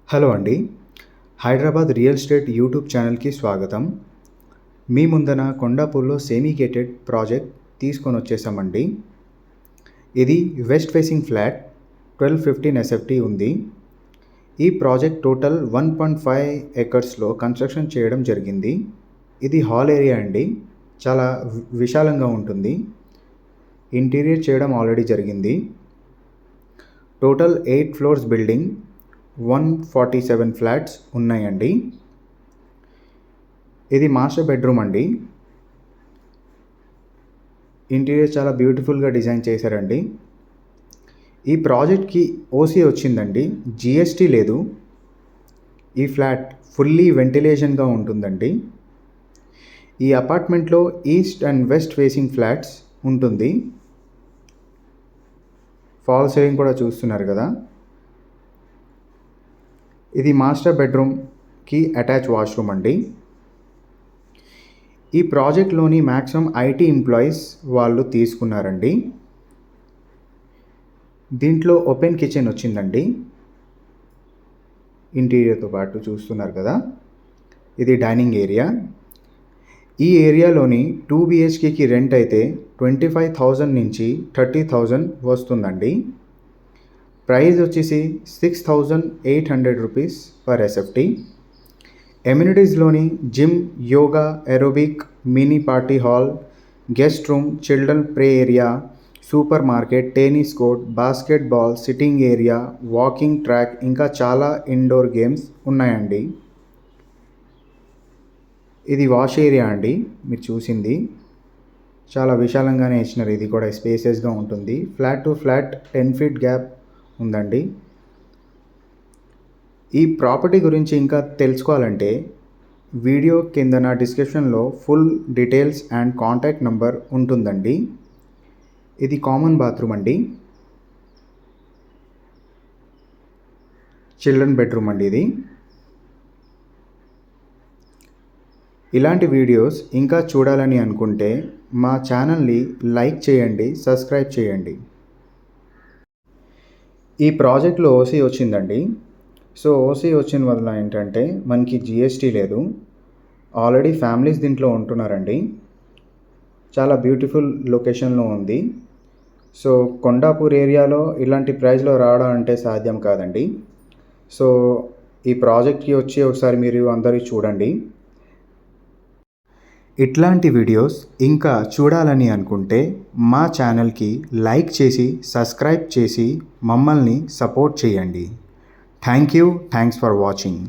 Hello అండి. Hyderabad real estate YouTube ఛానల్‌కి స్వాగతం. మీ ముందన కొండాపూర్‌లో సెమీ గేటెడ్ ప్రాజెక్ట్ తీసుకొనొచ్చేసామండి. ఇది వెస్ట్ ఫేసింగ్ ఫ్లాట్ 1215 ఎస్ఎఫ్టీ ఉంది. ఈ ప్రాజెక్ట్ టోటల్ 1.5 ఎకర్స్‌లో కన్స్ట్రక్షన్ చేయడం జరిగింది. ఇది హాల్ ఏరియా అండి. చాలా విశాలంగా ఉంటుంది. ఇంటీరియర్ చేయడం ఆల్రెడీ జరిగింది. టోటల్ 8 ఫ్లోర్స్ బిల్డింగ్, 147 ఫ్లాట్స్ ఉన్నాయండి. ఇది మాస్టర్ బెడ్రూమ్ అండి. ఇంటీరియర్ చాలా బ్యూటిఫుల్గా డిజైన్ చేశారండి. ఈ ప్రాజెక్ట్కి ఓసీ వచ్చిందండి. జిఎస్టీ లేదు. ఈ ఫ్లాట్ ఫుల్లీ వెంటిలేషన్గా ఉంటుందండి. ఈ అపార్ట్మెంట్లో east and west facing flats ఉంటుంది. ఫాల్ సీలింగ్ కూడా చూస్తున్నారు కదా. ఇది మాస్టర్ బెడ్రూమ్కి అటాచ్ వాష్రూమ్ అండి. ఈ ప్రాజెక్ట్లోని మ్యాక్సిమం ఐటీ ఎంప్లాయీస్ వాళ్ళు తీసుకున్నారండి. దీంట్లో ఓపెన్ కిచెన్ వచ్చిందండి. ఇంటీరియర్తో పాటు చూస్తున్నారు కదా. ఇది డైనింగ్ ఏరియా. ఈ ఏరియాలోని 2 బిహెచ్కేకి రెంట్ అయితే 25,000 నుంచి 30,000 వస్తుందండి. ప్రైస్ వచ్చేసి 6,800 రూపీస్ పర్ ఎస్ఎఫ్టీ. ఎమ్యూనిటీస్లోని gym, yoga, aerobic, mini party hall, guest room, children play area, supermarket, tennis court, basketball, sitting area, walking track, ఇంకా చాలా ఇండోర్ గేమ్స్ ఉన్నాయండి. ఇది వాష్ ఏరియా అండి. మీరు చూసింది చాలా విశాలంగానే ఇచ్చినారు. ఇది కూడా స్పేసెస్గా ఉంటుంది. Flat to flat 10 feet gap ఉందండి. ఈ ప్రాపర్టీ గురించి ఇంకా తెలుసుకోవాలంటే వీడియో కింద నా డిస్క్రిప్షన్లో full details and contact number ఉంటుందండి. ఇది కామన్ బాత్రూమ్ అండి. చిల్డ్రన్ బెడ్రూమ్ అండి ఇది. ఇలాంటి వీడియోస్ ఇంకా చూడాలని అనుకుంటే మా ఛానల్ని లైక్ చేయండి, సబ్స్క్రైబ్ చేయండి. ఈ ప్రాజెక్ట్లో ఓసీ వచ్చిందండి. సో ఓసీ వచ్చిన వల్ల ఏంటంటే మనకి జిఎస్టీ లేదు. ఆల్రెడీ ఫ్యామిలీస్ దీంట్లో ఉంటున్నారండి. చాలా బ్యూటిఫుల్ లొకేషన్లో ఉంది. సో కొండాపూర్ ఏరియాలో ఇలాంటి ప్రైస్లో రావడం అంటే సాధ్యం కాదండి. సో ఈ ప్రాజెక్ట్కి వచ్చి ఒకసారి మీరు అందరూ చూడండి. ఇట్లాంటి వీడియోస్ ఇంకా చూడాలని అనుకుంటే మా ఛానల్కి లైక్ చేసి సబ్స్క్రైబ్ చేసి మమ్మల్ని సపోర్ట్ చేయండి. Thanks for watching.